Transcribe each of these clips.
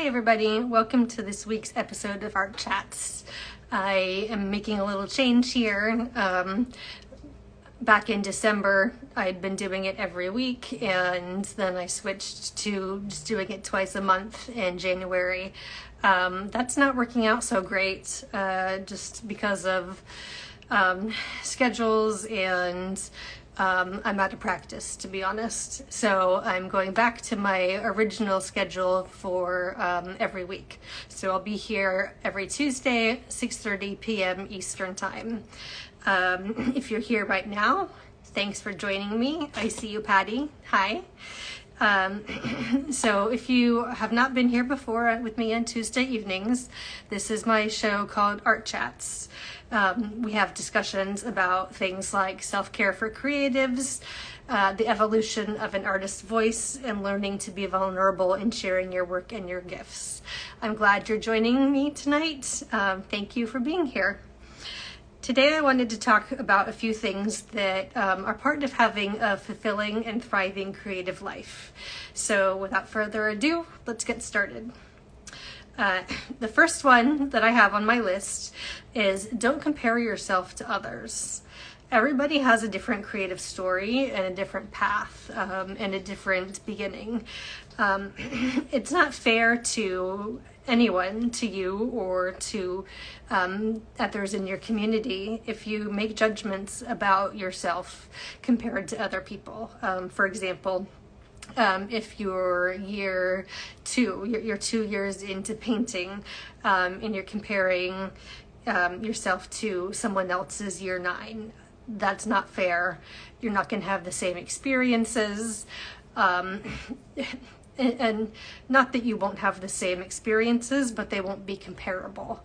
Hi everybody, welcome to this week's episode of Art Chats. I am making a little change here. Back in December, I'd been doing it every week, and then I switched to just doing it twice a month in January. That's not working out so great, just because of schedules and I'm out of practice, to be honest. So I'm going back to my original schedule for every week. So I'll be here every Tuesday, 6:30 p.m. Eastern Time. If you're here right now, thanks for joining me. I see you, Patty. Hi. So if you have not been here before with me on Tuesday evenings, this is my show called Art Chats. We have discussions about things like self-care for creatives, the evolution of an artist's voice, and learning to be vulnerable in sharing your work and your gifts. I'm glad you're joining me tonight. Thank you for being here. Today I wanted to talk about a few things that are part of having a fulfilling and thriving creative life. So without further ado, let's get started. The first one that I have on my list is don't compare yourself to others. Everybody has a different creative story and a different path and a different beginning. It's not fair to anyone, to you or to others in your community, if you make judgments about yourself compared to other people. For example, if you're year 2, you're 2 years into painting, and you're comparing yourself to someone else's year 9, that's not fair. You're not going to have the same experiences. And not that you won't have the same experiences, but they won't be comparable.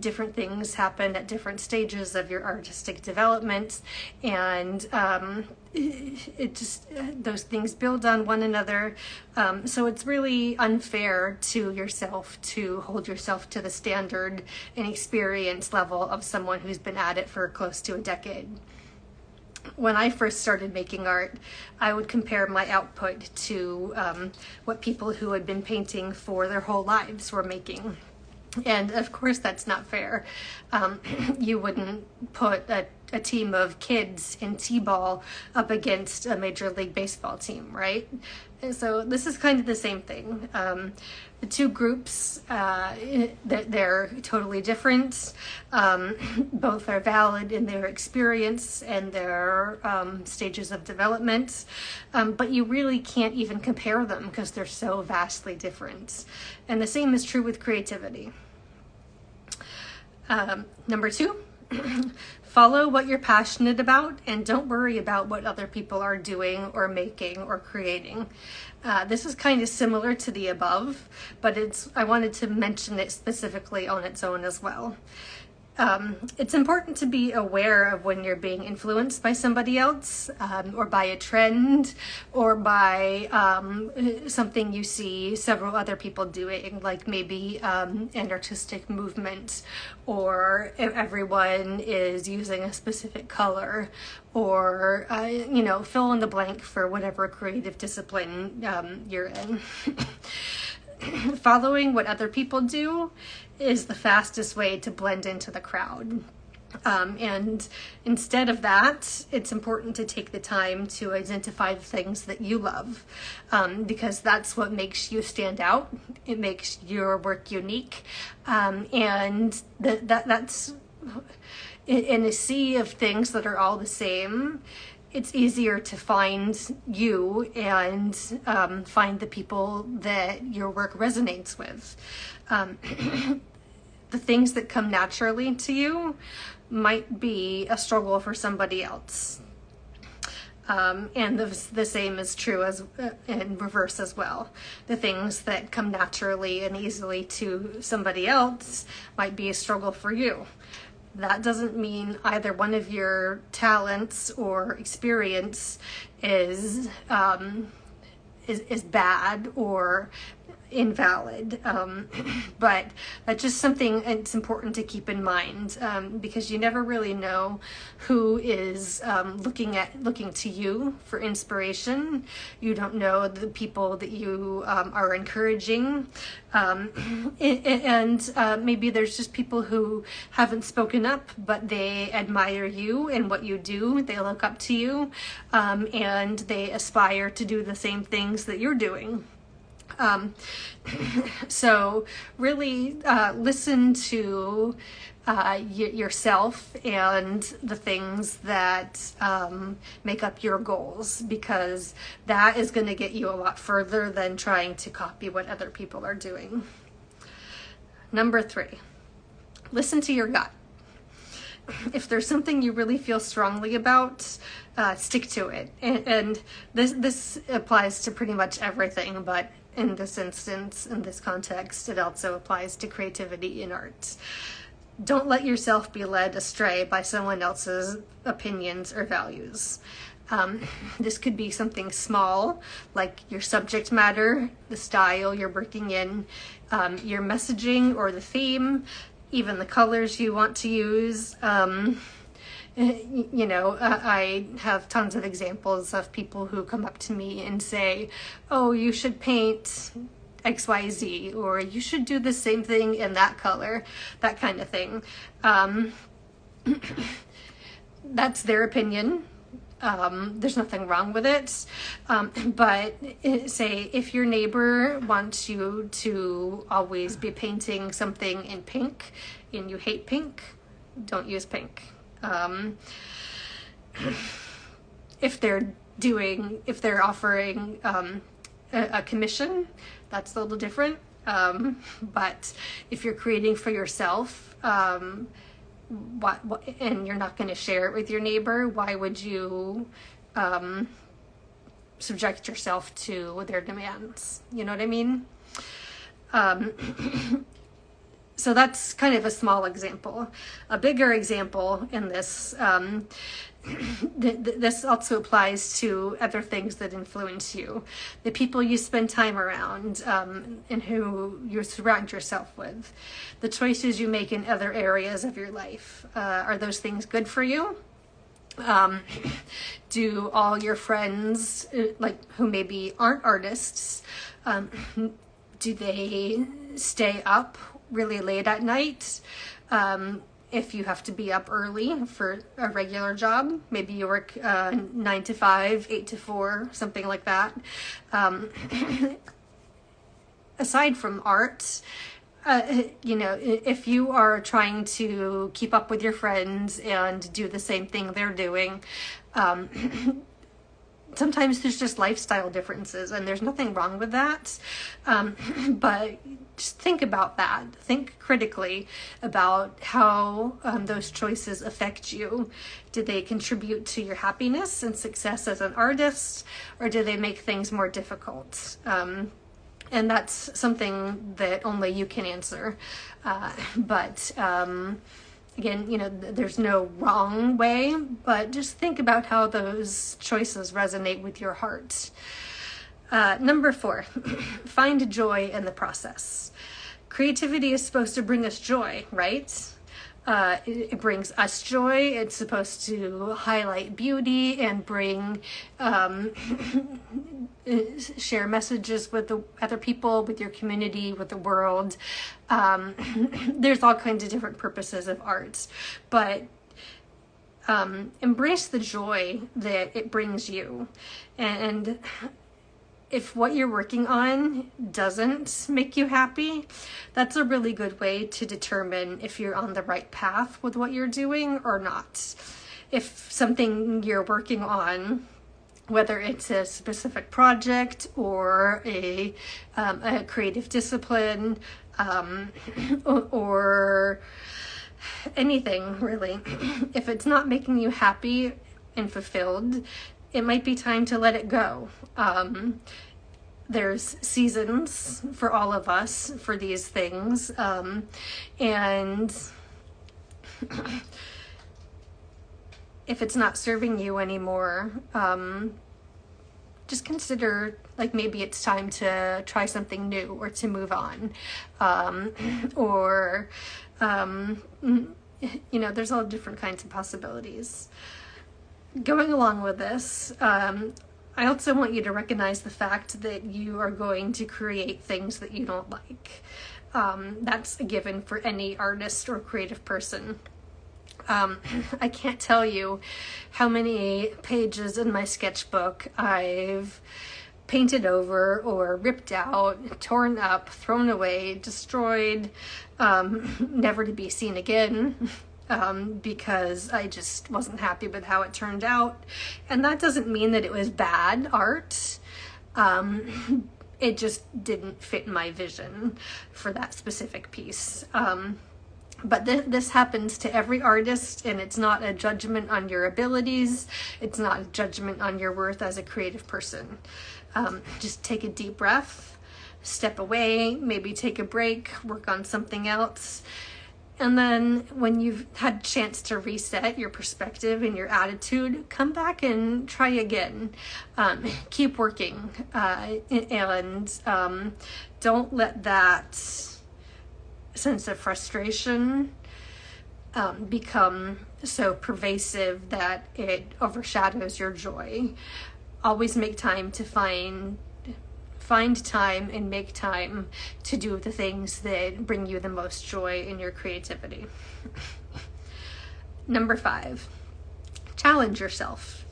Different things happen at different stages of your artistic development, and those things build on one another. So it's really unfair to yourself to hold yourself to the standard and experience level of someone who's been at it for close to a decade. When I first started making art, I would compare my output to what people who had been painting for their whole lives were making. And of course that's not fair. You wouldn't put a team of kids in t-ball up against a Major League Baseball team, right? And so this is kind of the same thing. The two groups, they're totally different. Both are valid in their experience and their stages of development, but you really can't even compare them because they're so vastly different. And the same is true with creativity. Number 2, follow what you're passionate about and don't worry about what other people are doing or making or creating. This is kind of similar to the above, but I wanted to mention it specifically on its own as well. It's important to be aware of when you're being influenced by somebody else, or by a trend, or by something you see several other people doing, like maybe an artistic movement, or if everyone is using a specific color, or fill in the blank for whatever creative discipline you're in. Following what other people do is the fastest way to blend into the crowd. And instead of that, it's important to take the time to identify the things that you love, because that's what makes you stand out. It makes your work unique. And that's in a sea of things that are all the same. It's easier to find you and find the people that your work resonates with. The things that come naturally to you might be a struggle for somebody else. And the same is true in reverse as well. The things that come naturally and easily to somebody else might be a struggle for you. That doesn't mean either one of your talents or experience is bad or invalid. But that's just something it's important to keep in mind, because you never really know who is looking to you for inspiration. You don't know the people that you are encouraging. And maybe there's just people who haven't spoken up, but they admire you and what you do. They look up to you, and they aspire to do the same things that you're doing. So really listen to yourself and the things that make up your goals, because that is going to get you a lot further than trying to copy what other people are doing. Number 3, listen to your gut. If there's something you really feel strongly about, stick to it. And this applies to pretty much everything, but in this instance, in this context, it also applies to creativity in art. Don't let yourself be led astray by someone else's opinions or values. This could be something small, like your subject matter, the style you're working in, your messaging or the theme, even the colors you want to use. I have tons of examples of people who come up to me and say, oh, you should paint XYZ, or you should do the same thing in that color, that kind of thing. That's their opinion. There's nothing wrong with it. But say if your neighbor wants you to always be painting something in pink and you hate pink, don't use pink. If they're offering a commission, that's a little different. But if you're creating for yourself, and you're not going to share it with your neighbor, why would you subject yourself to their demands? You know what I mean? So that's kind of a small example. A bigger example in this, this also applies to other things that influence you. The people you spend time around, and who you surround yourself with. The choices you make in other areas of your life. Are those things good for you? Do all your friends, who maybe aren't artists, do they stay up really late at night? If you have to be up early for a regular job, maybe you work 9 to 5, 8 to 4, something like that. Aside from art, if you are trying to keep up with your friends and do the same thing they're doing, sometimes there's just lifestyle differences, and there's nothing wrong with that. But just think about that. Think critically about how those choices affect you. Do they contribute to your happiness and success as an artist, or do they make things more difficult? And that's something that only you can answer. Again, there's no wrong way, but just think about how those choices resonate with your heart. Number 4, find joy in the process. Creativity is supposed to bring us joy, right? It brings us joy. It's supposed to highlight beauty and bring, share messages with the other people, with your community, with the world. There's all kinds of different purposes of art, but embrace the joy that it brings you. And if what you're working on doesn't make you happy, that's a really good way to determine if you're on the right path with what you're doing or not. If something you're working on, whether it's a specific project or a creative discipline, or anything really, if it's not making you happy and fulfilled, it might be time to let it go. There's seasons for all of us for these things, and if it's not serving you anymore, just consider like maybe it's time to try something new or to move on. Or, you know, there's all different kinds of possibilities. Going along with this, I also want you to recognize the fact that you are going to create things that you don't like. That's a given for any artist or creative person. I can't tell you how many pages in my sketchbook I've painted over or ripped out, torn up, thrown away, destroyed, never to be seen again, because I just wasn't happy with how it turned out. And that doesn't mean that it was bad art. It just didn't fit my vision for that specific piece. But this happens to every artist, and it's not a judgment on your abilities. It's not a judgment on your worth as a creative person. Just take a deep breath, step away, maybe take a break, work on something else. And then when you've had a chance to reset your perspective and your attitude, come back and try again. Keep working, and don't let that sense of frustration become so pervasive that it overshadows your joy. Always make time to find time and make time to do the things that bring you the most joy in your creativity. Number 5, challenge yourself.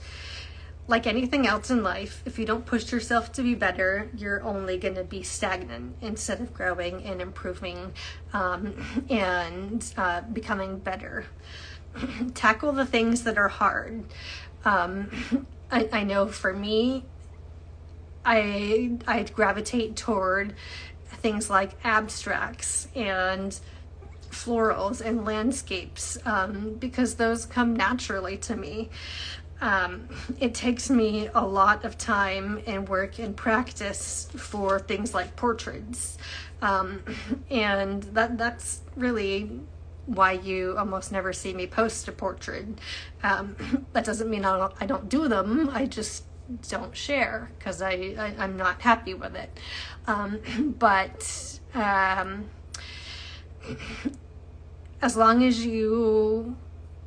Like anything else in life, if you don't push yourself to be better, you're only going to be stagnant instead of growing and improving, and becoming better. Tackle the things that are hard. I know for me, I gravitate toward things like abstracts and florals and landscapes, because those come naturally to me. It takes me a lot of time and work and practice for things like portraits. And that's really why you almost never see me post a portrait. That doesn't mean I don't do them. I just don't share because I'm not happy with it. But as long as you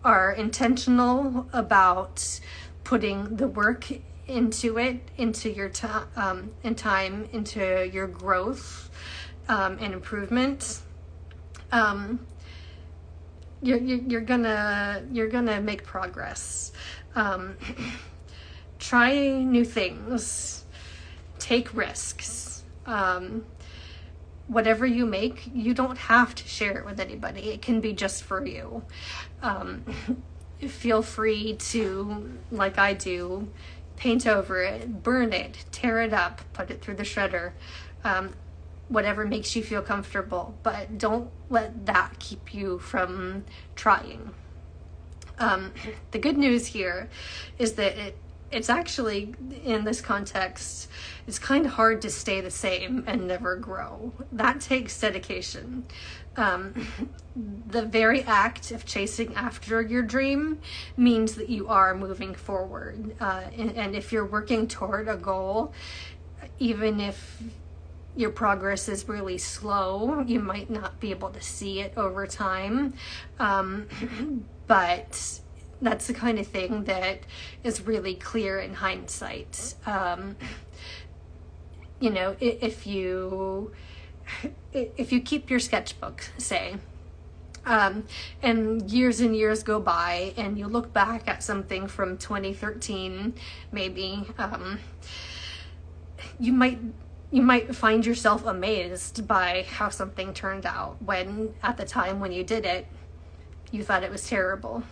are intentional about putting the work into it, into your time, into your growth and improvement, you're gonna make progress. Try new things, take risks. Whatever you make, you don't have to share it with anybody. It can be just for you. Feel free to, like I do, paint over it, burn it, tear it up, put it through the shredder, whatever makes you feel comfortable, but don't let that keep you from trying. The good news here is that it's actually, in this context, it's kind of hard to stay the same and never grow. That takes dedication. The very act of chasing after your dream means that you are moving forward. And if you're working toward a goal, even if your progress is really slow, you might not be able to see it over time. But that's the kind of thing that is really clear in hindsight. You know, if you keep your sketchbook, say, and years go by and you look back at something from 2013, maybe, you might find yourself amazed by how something turned out when at the time when you did it, you thought it was terrible.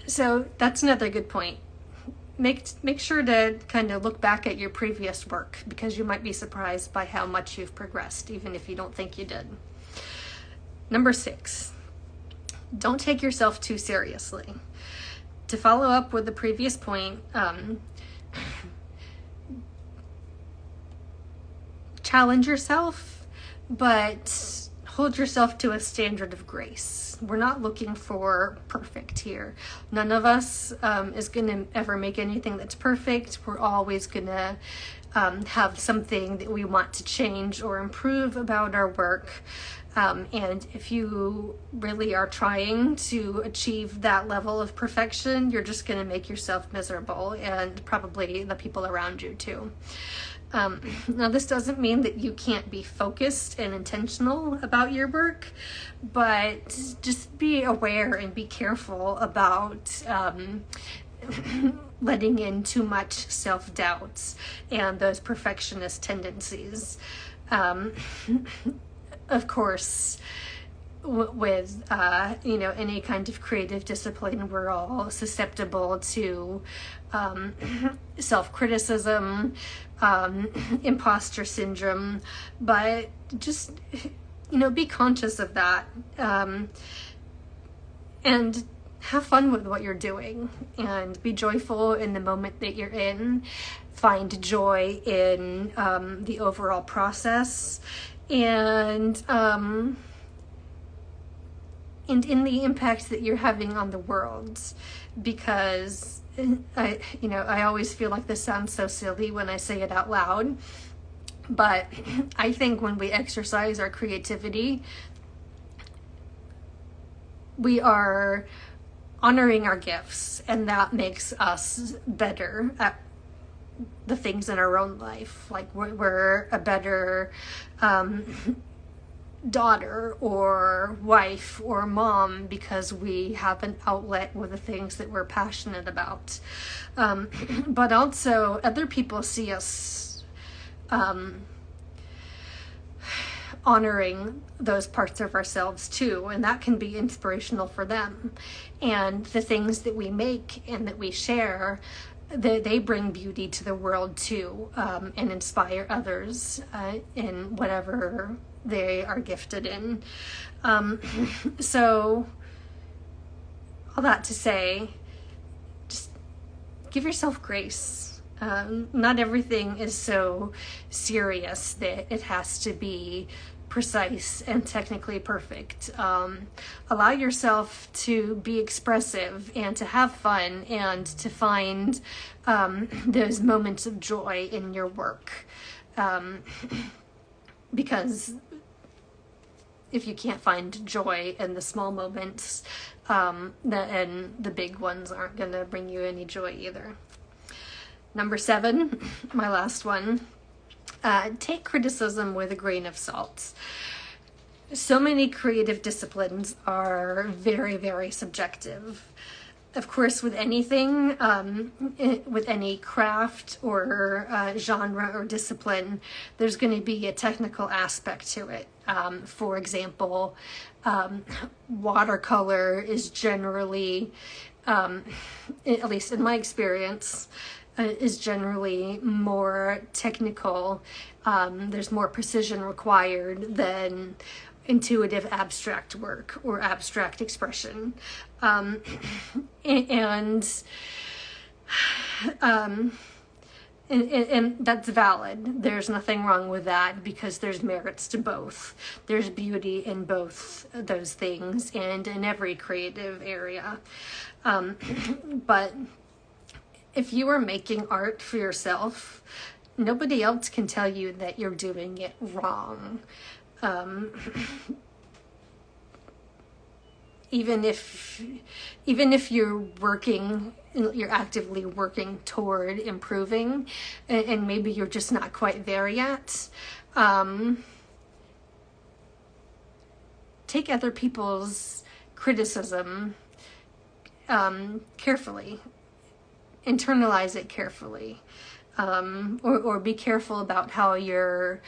So that's another good point. Make sure to kind of look back at your previous work, because you might be surprised by how much you've progressed, even if you don't think you did. Number 6, don't take yourself too seriously. To follow up with the previous point, challenge yourself, but hold yourself to a standard of grace. We're not looking for perfect here. None of us is going to ever make anything that's perfect. We're always going to have something that we want to change or improve about our work. And if you really are trying to achieve that level of perfection, you're just going to make yourself miserable, and probably the people around you too. Now, this doesn't mean that you can't be focused and intentional about your work, but just be aware and be careful about letting in too much self-doubt and those perfectionist tendencies. Of course, with any kind of creative discipline, we're all susceptible to self-criticism, imposter syndrome, but just be conscious of that, and have fun with what you're doing, and be joyful in the moment that you're in. Find joy in the overall process, and in the impact that you're having on the world, because I always feel like this sounds so silly when I say it out loud, but I think when we exercise our creativity, we are honoring our gifts, and that makes us better at the things in our own life. Like we're a better daughter or wife or mom because we have an outlet with the things that we're passionate about. But also other people see us honoring those parts of ourselves too, and that can be inspirational for them. And the things that we make and that we share, they bring beauty to the world too, and inspire others in whatever they are gifted in. So all that to say, just give yourself grace. Not everything is so serious that it has to be precise and technically perfect. Allow yourself to be expressive and to have fun and to find those moments of joy in your work. Because if you can't find joy in the small moments, and the big ones aren't going to bring you any joy either. Number 7, my last one. Take criticism with a grain of salt. So many creative disciplines are very, very subjective. Of course, with anything, with any craft or genre or discipline, there's going to be a technical aspect to it. For example, watercolor is generally, at least in my experience, is generally more technical. There's more precision required than intuitive abstract work or abstract expression. And that's valid. There's nothing wrong with that, because there's merits to both. There's beauty in both those things and in every creative area. But if you are making art for yourself, nobody else can tell you that you're doing it wrong. Even if you're actively working toward improving, and maybe you're just not quite there yet, take other people's criticism carefully. Internalize it carefully, or be careful about how you're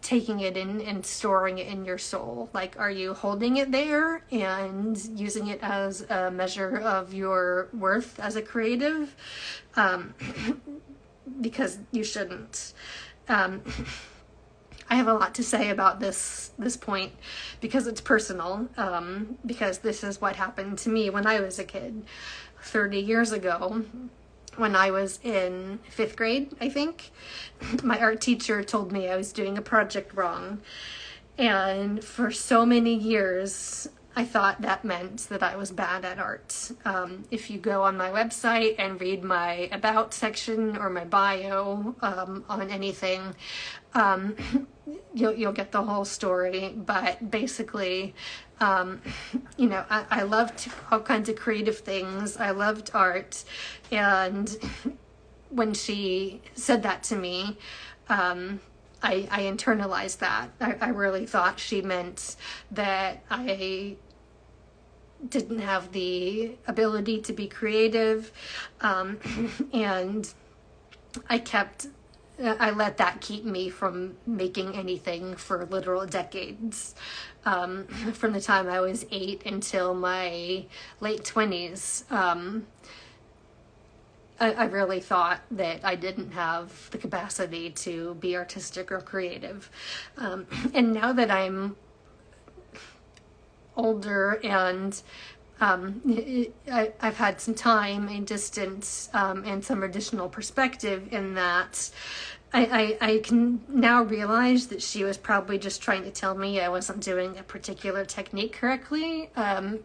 taking it in and storing it in your soul. Like, are you holding it there and using it as a measure of your worth as a creative? Because you shouldn't. I have a lot to say about this point, because it's personal, because this is what happened to me when I was a kid 30 years ago. When I was in 5th grade, I think, my art teacher told me I was doing a project wrong. And for so many years, I thought that meant that I was bad at art. If you go on my website and read my about section or my bio on anything, you'll get the whole story. But basically, you know, I loved all kinds of creative things. I loved art. And when she said that to me, I internalized that. I really thought she meant that I didn't have the ability to be creative, and I let that keep me from making anything for literal decades. From the time I was 8 until my late 20s, I really thought that I didn't have the capacity to be artistic or creative. And now that I'm older and I've had some time and distance and some additional perspective in that, I can now realize that she was probably just trying to tell me I wasn't doing a particular technique correctly,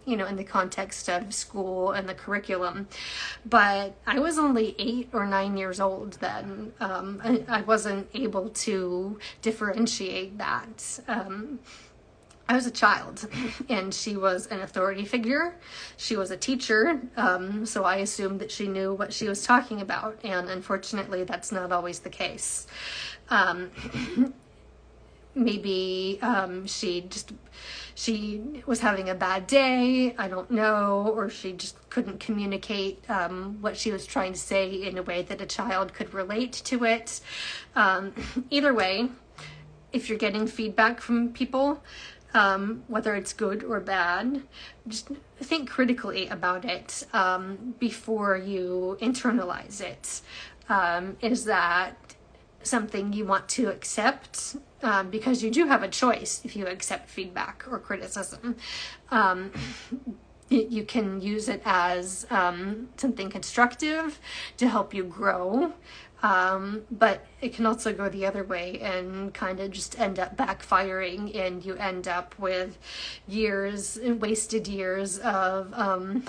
you know, in the context of school and the curriculum. But I was only 8 or 9 years old then. I wasn't able to differentiate that. I was a child, and she was an authority figure. She was a teacher, so I assumed that she knew what she was talking about, and unfortunately that's not always the case. Maybe she was having a bad day, I don't know, or she just couldn't communicate what she was trying to say in a way that a child could relate to it. Either way, if you're getting feedback from people, whether it's good or bad, just think critically about it before you internalize it. Is that something you want to accept? Because you do have a choice if you accept feedback or criticism. You can use it as something constructive to help you grow. But it can also go the other way and kind of just end up backfiring, and you end up with wasted years of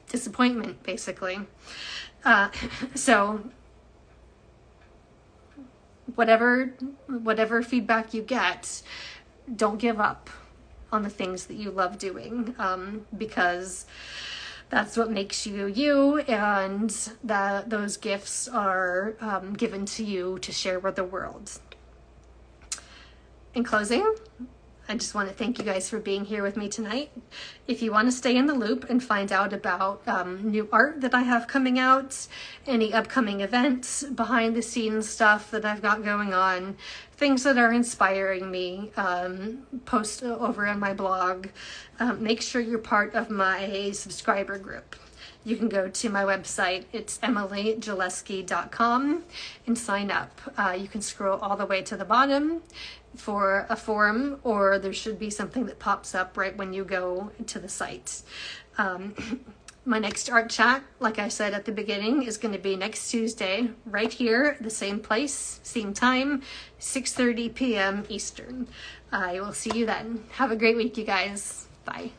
disappointment, basically. So whatever feedback you get, don't give up on the things that you love doing, because that's what makes you you, and that those gifts are given to you to share with the world. In closing, I just want to thank you guys for being here with me tonight. If you want to stay in the loop and find out about new art that I have coming out, any upcoming events, behind the scenes stuff that I've got going on, things that are inspiring me, post over on my blog, make sure you're part of my subscriber group. You can go to my website, it's emilyjaleski.com, and sign up. You can scroll all the way to the bottom for a form, or there should be something that pops up right when you go to the site. My next art chat, like I said at the beginning, is going to be next Tuesday, right here, the same place, same time, 6:30 p.m. Eastern. I will see you then. Have a great week, you guys. Bye.